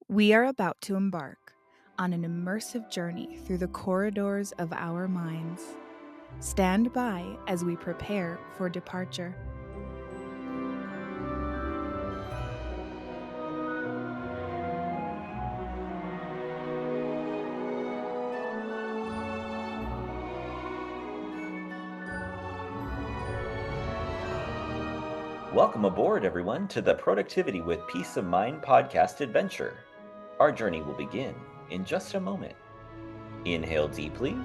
We are about to embark on an immersive journey through the corridors of our minds. Stand by as we prepare for departure. Welcome aboard, everyone, to the Productivity with Peace of Mind podcast adventure. Our journey will begin in just a moment. Inhale deeply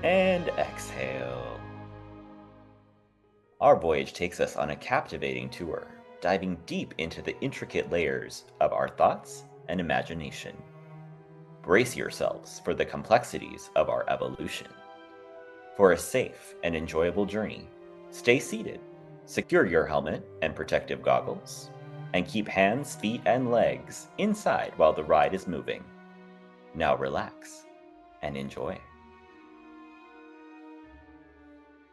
and exhale. Our voyage takes us on a captivating tour, diving deep into the intricate layers of our thoughts and imagination. Brace yourselves for the complexities of our evolution. For a safe and enjoyable journey, stay seated, secure your helmet and protective goggles, and keep hands, feet, and legs inside while the ride is moving. Now relax and enjoy.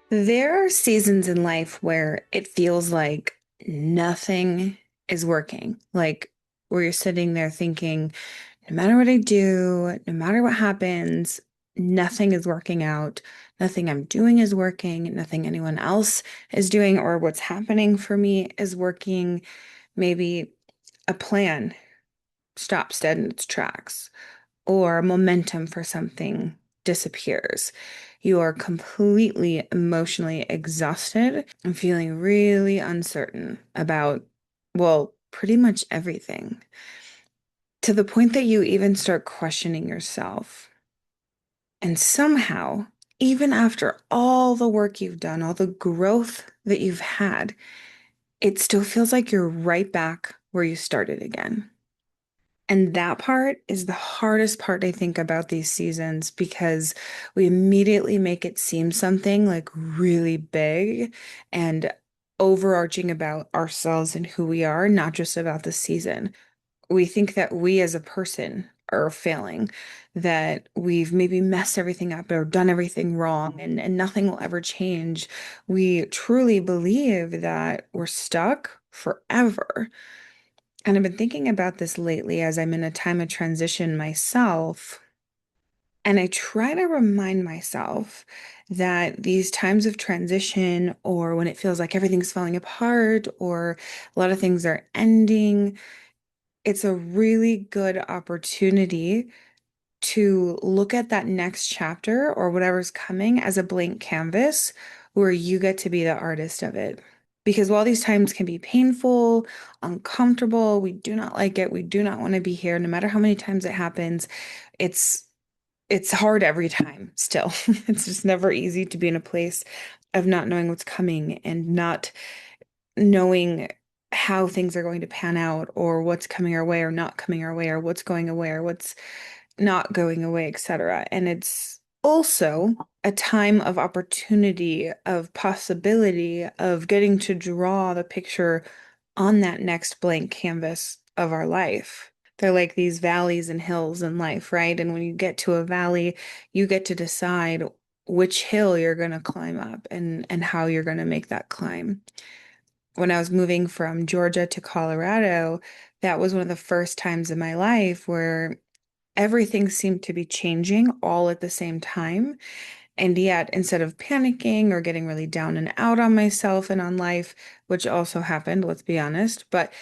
There are seasons in life where it feels like nothing is working. Like where you're sitting there thinking, no matter what I do, no matter what happens, nothing is working out. Nothing I'm doing is working. Nothing anyone else is doing or what's happening for me is working. Maybe a plan stops dead in its tracks or momentum for something disappears. You are completely emotionally exhausted and feeling really uncertain about, well, pretty much everything, to the point that you even start questioning yourself. And somehow, even after all the work you've done, all the growth that you've had, it still feels like you're right back where you started again. And that part is the hardest part, I think, about these seasons because we immediately make it seem something like really big and overarching about ourselves and who we are, not just about the season. We think that we as a person are failing, that we've maybe messed everything up or done everything wrong and nothing will ever change. We truly believe that we're stuck forever. And I've been thinking about this lately as I'm in a time of transition myself. And I try to remind myself that these times of transition, or when it feels like everything's falling apart, or a lot of things are ending, it's a really good opportunity to look at that next chapter or whatever's coming as a blank canvas where you get to be the artist of it. Because while these times can be painful, uncomfortable, we do not like it, we do not want to be here, no matter how many times it happens, it's it's hard every time still. It's just never easy to be in a place of not knowing what's coming and not knowing how things are going to pan out or what's coming our way or not coming our way or what's going away or what's not going away, etc. And it's also a time of opportunity, of possibility, of getting to draw the picture on that next blank canvas of our life. They're like these valleys and hills in life, right? And when you get to a valley, you get to decide which hill you're going to climb up and how you're going to make that climb. When I was moving from Georgia to Colorado, that was one of the first times in my life where everything seemed to be changing all at the same time. And yet, instead of panicking or getting really down and out on myself and on life, which also happened, let's be honest, but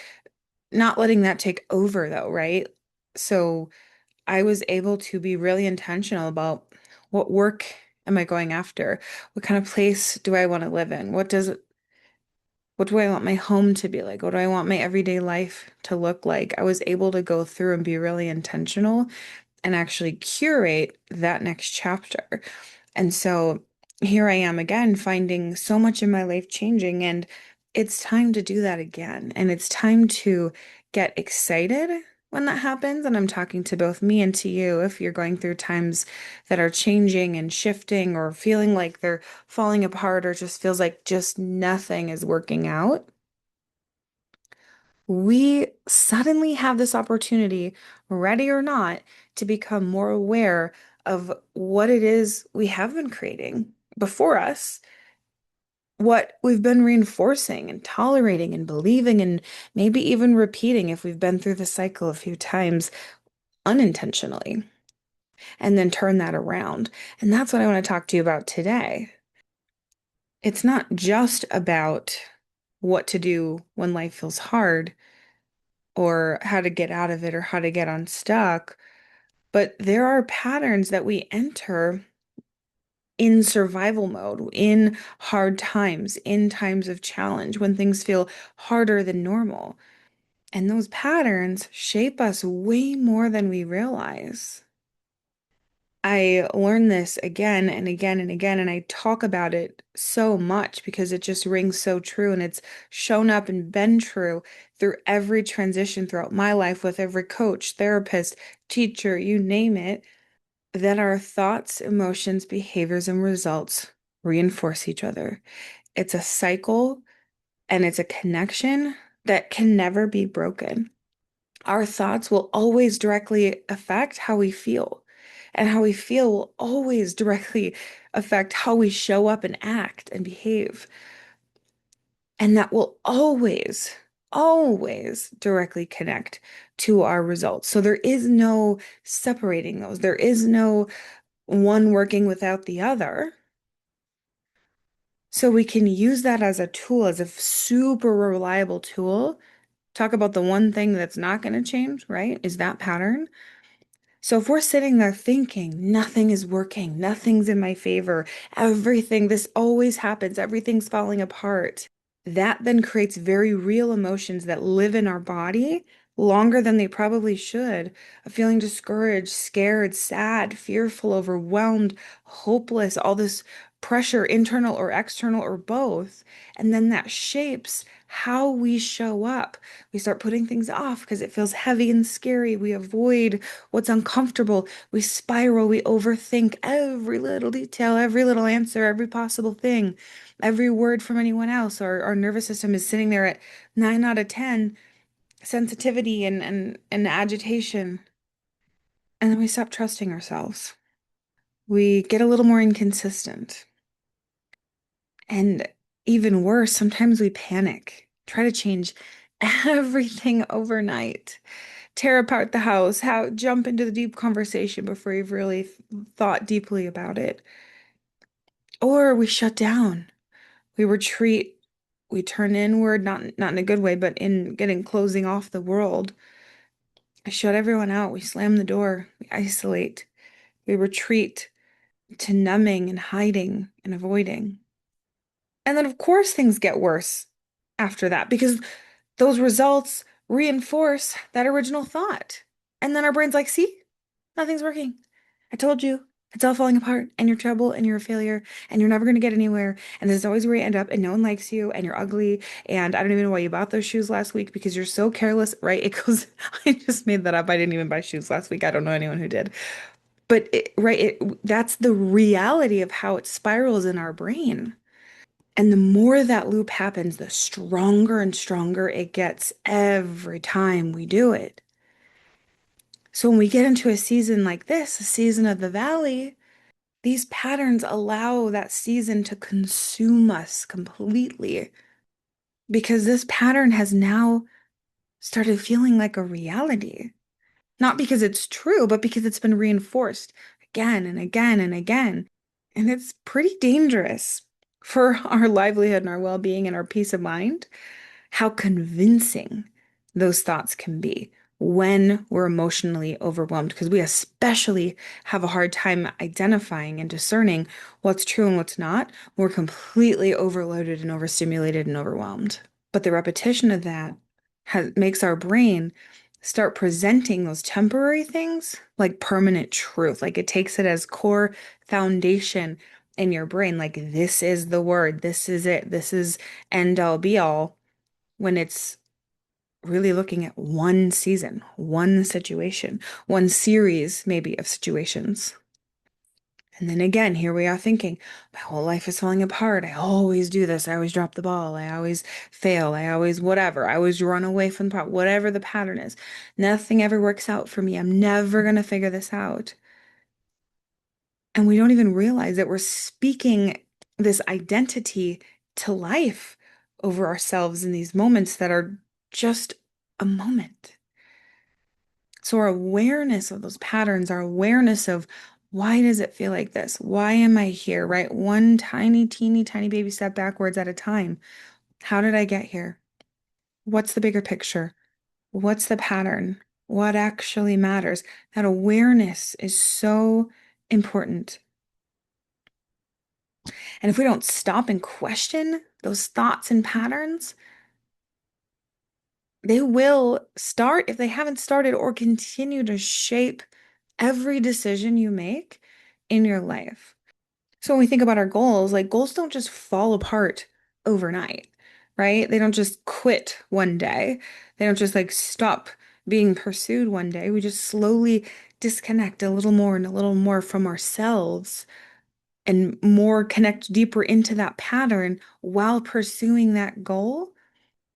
not letting that take over though, right? So I was able to be really intentional about what work am I going after? What kind of place do I want to live in? What do I want my home to be like? What do I want my everyday life to look like? I was able to go through and be really intentional and actually curate that next chapter. And so here I am again, finding so much in my life changing, and it's time to do that again. And it's time to get excited when that happens. And I'm talking to both me and to you if you're going through times that are changing and shifting or feeling like they're falling apart or just feels like just nothing is working out. We suddenly have this opportunity, ready or not, to become more aware of what it is we have been creating before us, what we've been reinforcing and tolerating and believing and maybe even repeating if we've been through the cycle a few times unintentionally, and then turn that around. And that's what I want to talk to you about today. It's not just about what to do when life feels hard or how to get out of it or how to get unstuck, but there are patterns that we enter in survival mode, in hard times, in times of challenge, when things feel harder than normal. And those patterns shape us way more than we realize. I learn this again and again and again, and I talk about it so much because it just rings so true and it's shown up and been true through every transition throughout my life with every coach, therapist, teacher, you name it, that our thoughts, emotions, behaviors, and results reinforce each other. It's a cycle and it's a connection that can never be broken. Our thoughts will always directly affect how we feel, and how we feel will always directly affect how we show up and act and behave. And that will always, always directly connect to our results. So there is no separating those. There is no one working without the other. So we can use that as a tool, as a super reliable tool. Talk about the one thing that's not going to change, right? Is that pattern. So if we're sitting there thinking nothing is working, nothing's in my favor, everything, this always happens, everything's falling apart, that then creates very real emotions that live in our body longer than they probably should, of feeling discouraged, scared, sad, fearful, overwhelmed, hopeless, all this pressure, internal or external or both. And then that shapes how we show up. We start putting things off because it feels heavy and scary. We avoid what's uncomfortable. We spiral, we overthink every little detail, every little answer, every possible thing, every word from anyone else. Our nervous system is sitting there at 9 out of 10 sensitivity and agitation. And then we stop trusting ourselves. We get a little more inconsistent. And even worse, sometimes we panic, try to change everything overnight, tear apart the house, how jump into the deep conversation before you've really thought deeply about it. Or we shut down, we retreat, we turn inward, not in a good way, but in getting closing off the world. I shut everyone out, we slam the door, we isolate, we retreat to numbing and hiding and avoiding. And then, of course, things get worse after that because those results reinforce that original thought. And then our brain's like, see, nothing's working. I told you, it's all falling apart, and you're trouble, and you're a failure, and you're never going to get anywhere. And this is always where you end up, and no one likes you, and you're ugly. And I don't even know why you bought those shoes last week because you're so careless, right? It goes, I just made that up. I didn't even buy shoes last week. I don't know anyone who did. But that's the reality of how it spirals in our brain. And the more that loop happens, the stronger and stronger it gets every time we do it. So when we get into a season like this, a season of the valley, these patterns allow that season to consume us completely because this pattern has now started feeling like a reality. Not because it's true, but because it's been reinforced again and again and again. And it's pretty dangerous for our livelihood and our well-being and our peace of mind, how convincing those thoughts can be when we're emotionally overwhelmed, because we especially have a hard time identifying and discerning what's true and what's not. We're completely overloaded and overstimulated and overwhelmed. But the repetition of that makes our brain start presenting those temporary things like permanent truth. Like it takes it as core foundation in your brain. Like this is the word, this is it, this is end all be all, when it's really looking at one season, one situation, one series maybe of situations. And then again, here we are thinking, my whole life is falling apart. I always do this. I always drop the ball. I always fail. I always whatever. I always run away from the problem, whatever the pattern is. Nothing ever works out for me. I'm never going to figure this out. And we don't even realize that we're speaking this identity to life over ourselves in these moments that are just a moment. So our awareness of those patterns, our awareness of why does it feel like this? Why am I here, right? One tiny, teeny, tiny baby step backwards at a time. How did I get here? What's the bigger picture? What's the pattern? What actually matters? That awareness is so important. And if we don't stop and question those thoughts and patterns, they will start, if they haven't started, or continue to shape every decision you make in your life. So when we think about our goals, like goals don't just fall apart overnight, right? They don't just quit one day. They don't just like stop being pursued one day. We just slowly disconnect a little more and a little more from ourselves and more connect deeper into that pattern while pursuing that goal.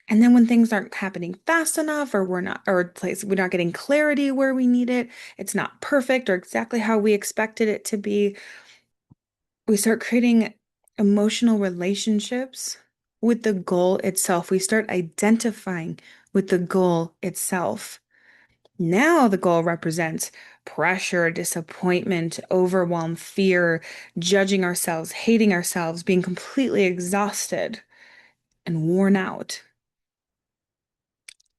And then when things aren't happening fast enough, or we're not getting clarity where we need it, it's not perfect or exactly how we expected it to be, we start creating emotional relationships with the goal itself. We start identifying with the goal itself. Now the goal represents pressure, disappointment, overwhelm, fear, judging ourselves, hating ourselves, being completely exhausted and worn out.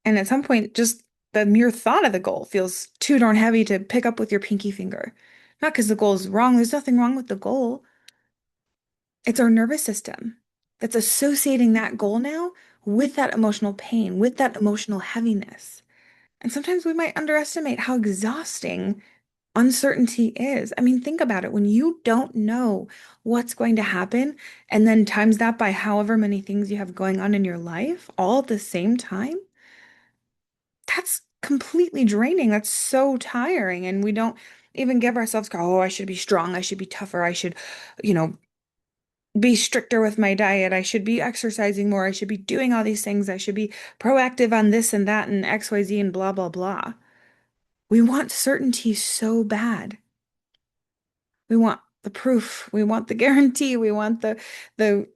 And at some point, just the mere thought of the goal feels too darn heavy to pick up with your pinky finger. Not because the goal is wrong, there's nothing wrong with the goal. It's our nervous system that's associating that goal now with that emotional pain, with that emotional heaviness. And sometimes we might underestimate how exhausting uncertainty is. I mean, think about it. When you don't know what's going to happen, and then times that by however many things you have going on in your life all at the same time, that's completely draining. That's so tiring. And we don't even give ourselves, oh, I should be strong. I should be tougher. I should, you know, be stricter with my diet. I should be exercising more. I should be doing all these things. I should be proactive on this and that and XYZ and blah, blah, blah. We want certainty so bad. We want the proof. We want the guarantee. We want the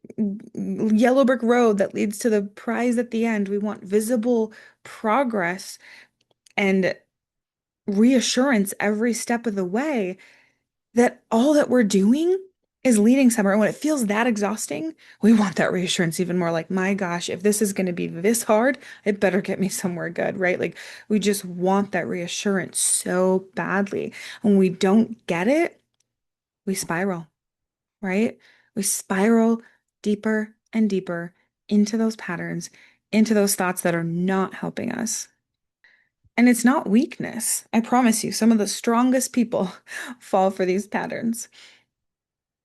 yellow brick road that leads to the prize at the end. We want visible progress and reassurance every step of the way that all that we're doing is leading somewhere. And when it feels that exhausting, we want that reassurance even more like, my gosh, if this is going to be this hard, it better get me somewhere good, right? Like we just want that reassurance so badly. When we don't get it, we spiral, right? We spiral deeper and deeper into those patterns, into those thoughts that are not helping us. And it's not weakness. I promise you, some of the strongest people fall for these patterns.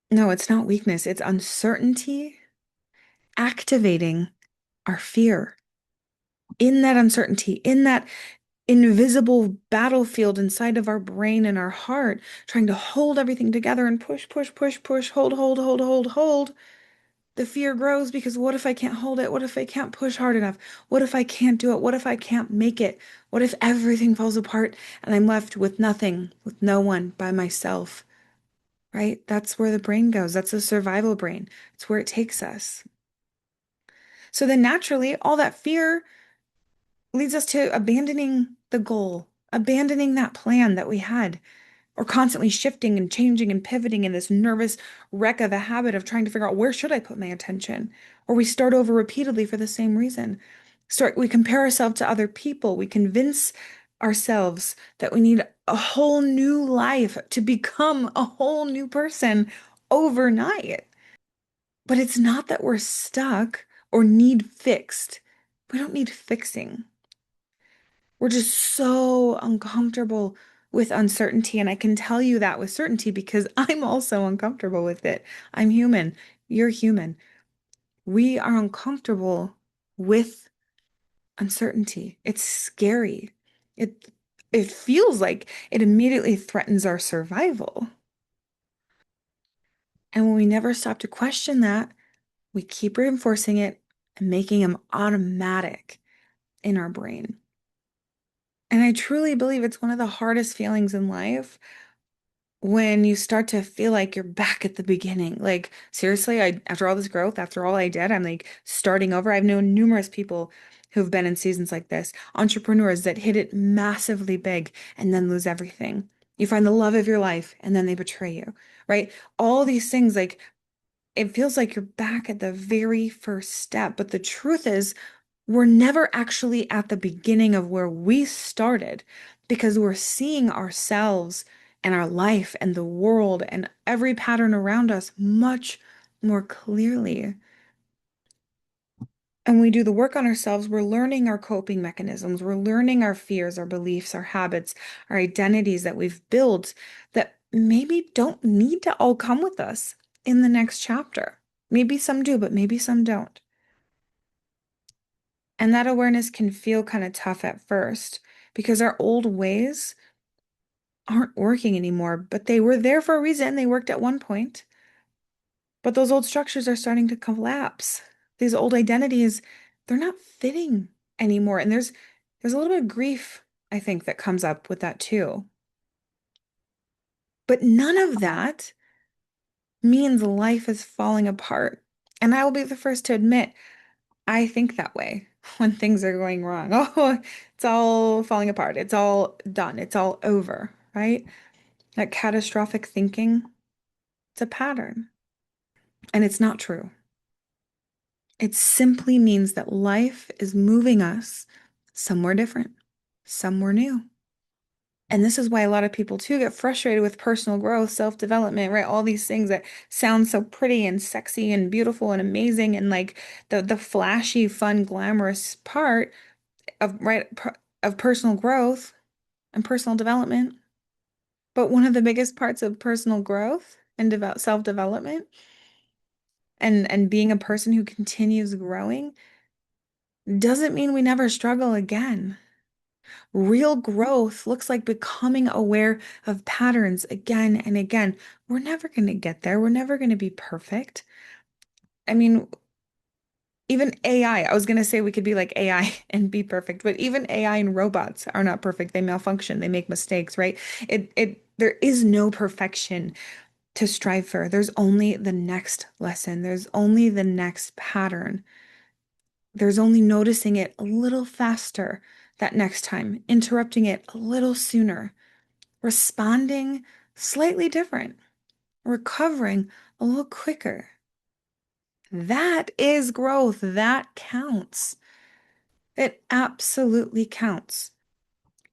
No, it's not weakness. It's uncertainty activating our fear. In that uncertainty, in that invisible battlefield inside of our brain and our heart, trying to hold everything together and push, push, push, push, hold, hold, hold, hold, hold. The fear grows because what if I can't hold it? What if I can't push hard enough? What if I can't do it? What if I can't make it? What if everything falls apart and I'm left with nothing, with no one, by myself? Right? That's where the brain goes. That's the survival brain. It's where it takes us. So then naturally, all that fear leads us to abandoning the goal, abandoning that plan that we had, or constantly shifting and changing and pivoting in this nervous wreck of a habit of trying to figure out where should I put my attention? Or we start over repeatedly for the same reason. We compare ourselves to other people. We convince ourselves that we need a whole new life to become a whole new person overnight. But it's not that we're stuck or need fixed. We don't need fixing. We're just so uncomfortable with uncertainty. And I can tell you that with certainty because I'm also uncomfortable with it. I'm human. You're human. We are uncomfortable with uncertainty. It's scary. It it feels like it immediately threatens our survival. And when we never stop to question that, we keep reinforcing it and making them automatic in our brain. And I truly believe it's one of the hardest feelings in life when you start to feel like you're back at the beginning. Like, seriously, after all this growth, after all I did, I'm like starting over. I've known numerous people who've been in seasons like this, entrepreneurs that hit it massively big and then lose everything. You find the love of your life and then they betray you, right? All these things, like, it feels like you're back at the very first step. But the truth is, we're never actually at the beginning of where we started because we're seeing ourselves and our life and the world and every pattern around us much more clearly. And we do the work on ourselves, we're learning our coping mechanisms, we're learning our fears, our beliefs, our habits, our identities that we've built that maybe don't need to all come with us in the next chapter. Maybe some do, but maybe some don't. And that awareness can feel kind of tough at first because our old ways aren't working anymore, but they were there for a reason. They worked at one point, but those old structures are starting to collapse. These old identities, they're not fitting anymore. And there's a little bit of grief, I think, that comes up with that too. But none of that means life is falling apart. And I will be the first to admit, I think that way when things are going wrong. Oh, it's all falling apart. It's all done. It's all over, right? That catastrophic thinking, it's a pattern. And it's not true. It simply means that life is moving us somewhere different, somewhere new. And this is why a lot of people too get frustrated with personal growth, self-development, right? All these things that sound so pretty and sexy and beautiful and amazing and like the flashy, fun, glamorous part of of personal growth and personal development. But one of the biggest parts of personal growth and self-development and being a person who continues growing doesn't mean we never struggle again. Real growth looks like becoming aware of patterns again and again. We're never going to get there. We're never going to be perfect. I mean, even AI, I was going to say we could be like AI and be perfect, but even AI and robots are not perfect. They malfunction, they make mistakes, right? There is no perfection to strive for. There's only the next lesson. There's only the next pattern. There's only noticing it a little faster that next time, interrupting it a little sooner, responding slightly different, recovering a little quicker. That is growth. That counts. It absolutely counts.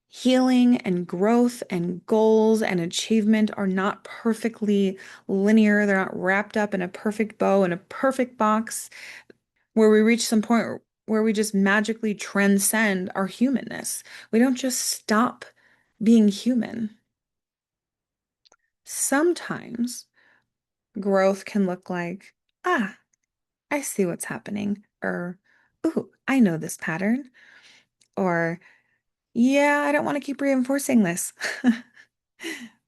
Healing and growth and goals and achievement are not perfectly linear. They're not wrapped up in a perfect bow in a perfect box where we reach some point where we just magically transcend our humanness. We don't just stop being human. Sometimes growth can look like, ah, I see what's happening, or, ooh, I know this pattern, or, yeah, I don't want to keep reinforcing this.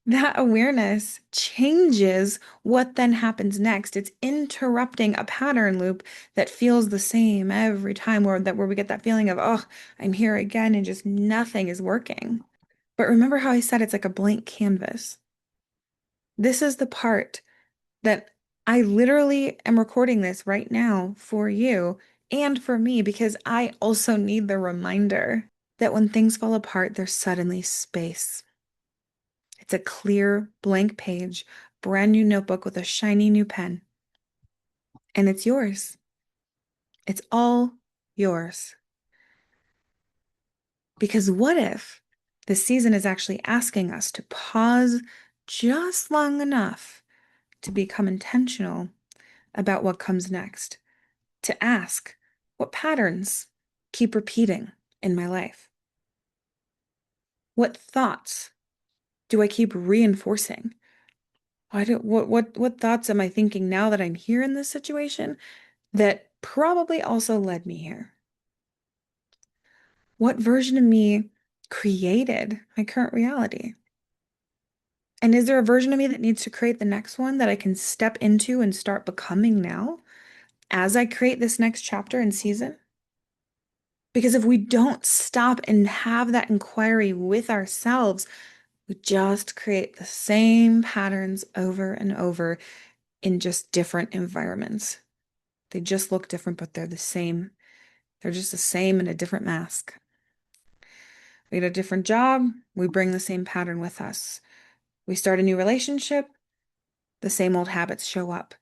That awareness changes what then happens next. It's interrupting a pattern loop that feels the same every time, where we get that feeling of, oh, I'm here again and just nothing is working. But remember how I said it's like a blank canvas. This is the part that I literally am recording this right now for you and for me because I also need the reminder that when things fall apart, there's suddenly space. It's a clear, blank page, brand new notebook with a shiny new pen. And it's yours. It's all yours. Because what if the season is actually asking us to pause just long enough to become intentional about what comes next? To ask, what patterns keep repeating in my life? What thoughts do I keep reinforcing? What thoughts am I thinking now that I'm here in this situation that probably also led me here? What version of me created my current reality? And is there a version of me that needs to create the next one that I can step into and start becoming now as I create this next chapter and season? Because if we don't stop and have that inquiry with ourselves, We just create the same patterns over and over in just different environments. They just look different, but they're the same. They're just the same in a different mask. We get a different job, we bring the same pattern with us. We start a new relationship, the same old habits show up.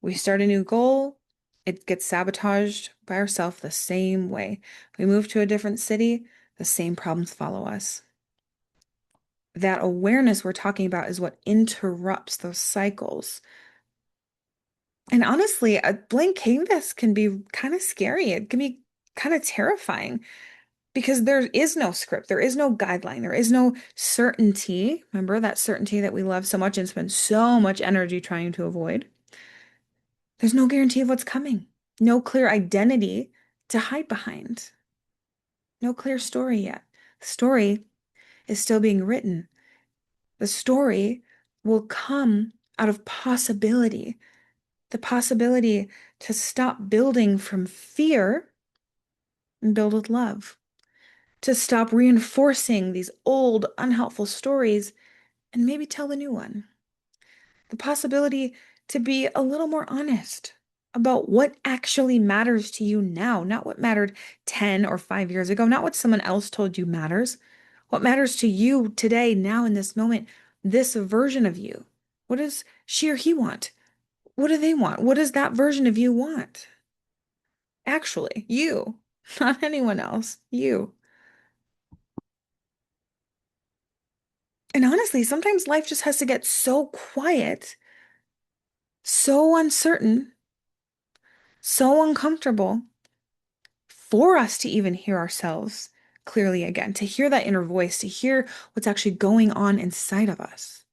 We start a new goal, it gets sabotaged by ourselves the same way. We move to a different city, the same problems follow us. That awareness we're talking about is what interrupts those cycles. And honestly, a blank canvas can be kind of scary. It can be kind of terrifying because there is no script, there is no guideline, there is no certainty. Remember that certainty that we love so much and spend so much energy trying to avoid? There's no guarantee of what's coming, no clear identity to hide behind, no clear story yet. The story is still being written. The story will come out of possibility, the possibility to stop building from fear and build with love, to stop reinforcing these old, unhelpful stories and maybe tell the new one. The possibility to be a little more honest about what actually matters to you now, not what mattered 10 or 5 years ago, not what someone else told you matters. What matters to you today, now in this moment, this version of you. What does she or he want? What do they want? What does that version of you want? Actually, you, not anyone else, you. And honestly, sometimes life just has to get so quiet, so uncertain, so uncomfortable for us to even hear ourselves clearly again, to hear that inner voice, to hear what's actually going on inside of us.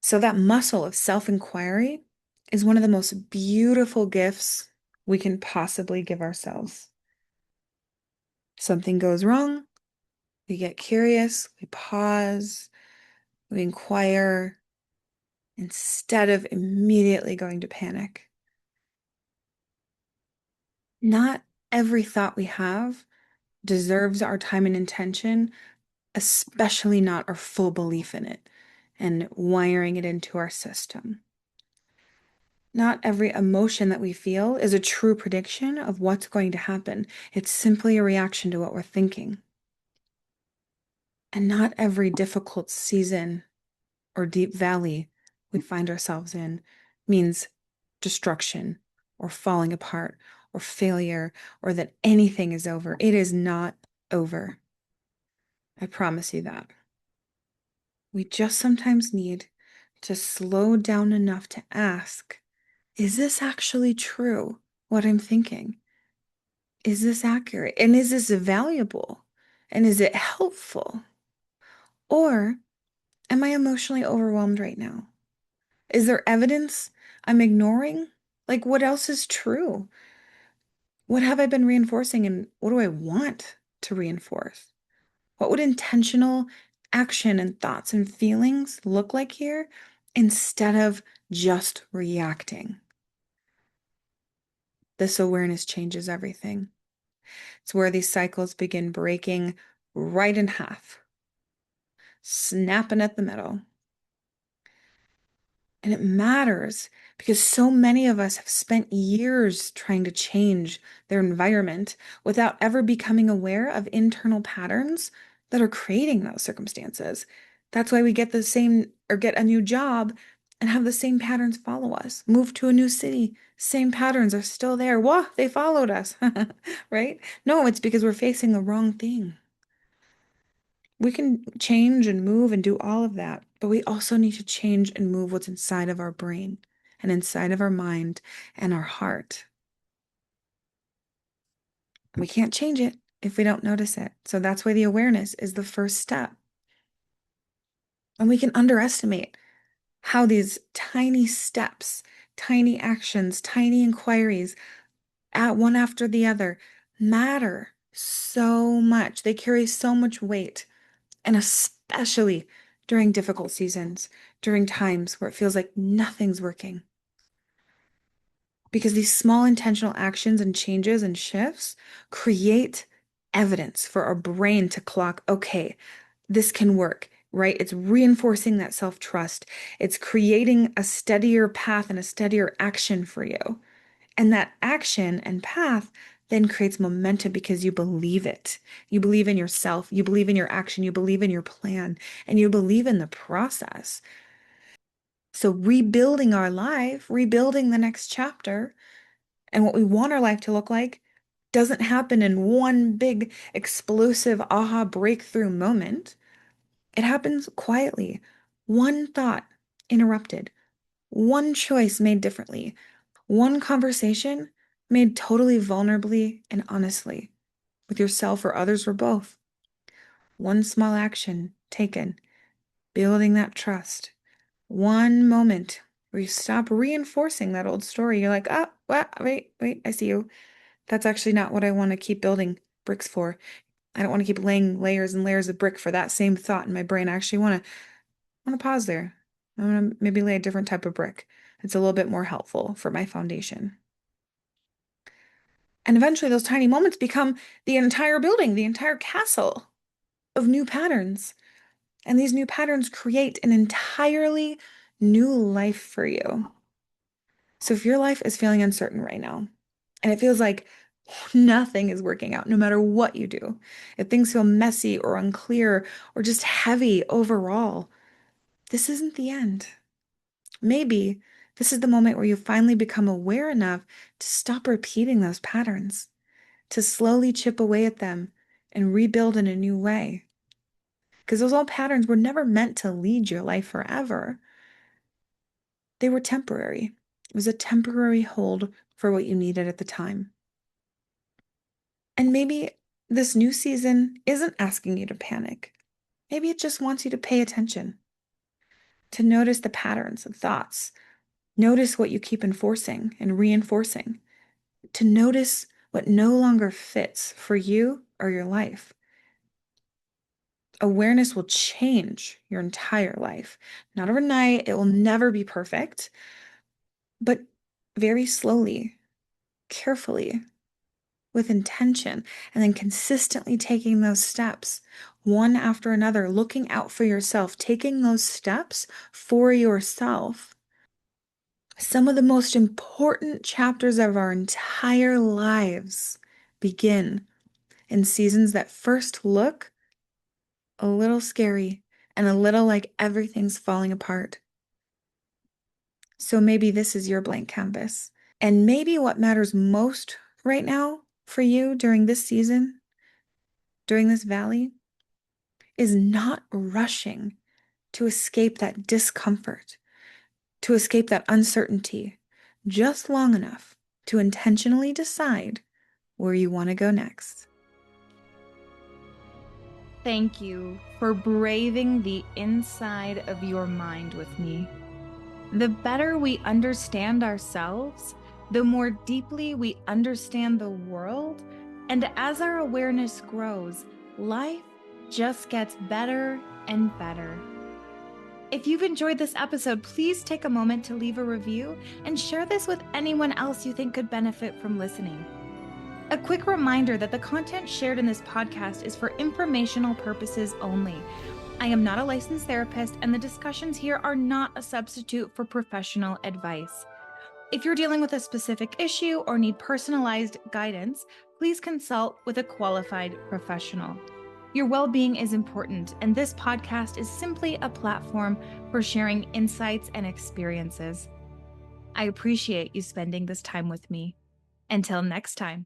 So, that muscle of self-inquiry is one of the most beautiful gifts we can possibly give ourselves. Something goes wrong, we get curious, we pause, we inquire instead of immediately going to panic. Not every thought we have deserves our time and intention, especially not our full belief in it and wiring it into our system. Not every emotion that we feel is a true prediction of what's going to happen. It's simply a reaction to what we're thinking. And not every difficult season or deep valley we find ourselves in means destruction or falling apart or failure or that anything is over. It is not over. I promise you that. We just sometimes need to slow down enough to ask, is this actually true, what I'm thinking? Is this accurate? And is this valuable? And is it helpful? Or am I emotionally overwhelmed right now? Is there evidence I'm ignoring? Like, what else is true? What have I been reinforcing and what do I want to reinforce? What would intentional action and thoughts and feelings look like here instead of just reacting? This awareness changes everything. It's where these cycles begin breaking right in half, snapping at the middle. And it matters because so many of us have spent years trying to change their environment without ever becoming aware of internal patterns that are creating those circumstances. That's why we get the same or get a new job and have the same patterns follow us. Move to a new city, same patterns are still there. Whoa, they followed us, right? No, it's because we're facing the wrong thing. We can change and move and do all of that, but we also need to change and move what's inside of our brain and inside of our mind and our heart. We can't change it if we don't notice it. So that's why the awareness is the first step. And we can underestimate how these tiny steps, tiny actions, tiny inquiries, at one after the other, matter so much. They carry so much weight. And especially during difficult seasons, during times where it feels like nothing's working. Because these small intentional actions and changes and shifts create evidence for our brain to clock, okay, this can work, right? It's reinforcing that self-trust. It's creating a steadier path and a steadier action for you. And that action and path then creates momentum because you believe it. You believe in yourself, you believe in your action, you believe in your plan, and you believe in the process. So rebuilding our life, rebuilding the next chapter, and what we want our life to look like doesn't happen in one big explosive aha breakthrough moment. It happens quietly. One thought interrupted, one choice made differently, one conversation made totally vulnerably and honestly with yourself or others or both. One small action taken, building that trust. One moment where you stop reinforcing that old story. You're like, oh, what? Wait, I see you. That's actually not what I want to keep building bricks for. I don't want to keep laying layers and layers of brick for that same thought in my brain. I actually want to pause there. I'm going to maybe lay a different type of brick. It's a little bit more helpful for my foundation. And eventually those tiny moments become the entire building, the entire castle of new patterns. And these new patterns create an entirely new life for you. So if your life is feeling uncertain right now, and it feels like nothing is working out, no matter what you do, if things feel messy or unclear or just heavy overall, this isn't the end. Maybe this is the moment where you finally become aware enough to stop repeating those patterns, to slowly chip away at them and rebuild in a new way. Because those old patterns were never meant to lead your life forever. They were temporary. It was a temporary hold for what you needed at the time. And maybe this new season isn't asking you to panic. Maybe it just wants you to pay attention, to notice the patterns and thoughts, notice what you keep enforcing and reinforcing, to notice what no longer fits for you or your life. Awareness will change your entire life. Not overnight, it will never be perfect, but very slowly, carefully, with intention, and then consistently taking those steps, one after another, looking out for yourself, taking those steps for yourself. Some of the most important chapters of our entire lives begin in seasons that first look a little scary and a little like everything's falling apart. So maybe this is your blank canvas. And maybe what matters most right now for you during this season, during this valley, is not rushing to escape that discomfort, to escape that uncertainty, just long enough to intentionally decide where you want to go next. Thank you for braving the inside of your mind with me. The better we understand ourselves, the more deeply we understand the world, and as our awareness grows, life just gets better and better. If you've enjoyed this episode, please take a moment to leave a review and share this with anyone else you think could benefit from listening. A quick reminder that the content shared in this podcast is for informational purposes only. I am not a licensed therapist, and the discussions here are not a substitute for professional advice. If you're dealing with a specific issue or need personalized guidance, please consult with a qualified professional. Your well-being is important, and this podcast is simply a platform for sharing insights and experiences. I appreciate you spending this time with me. Until next time.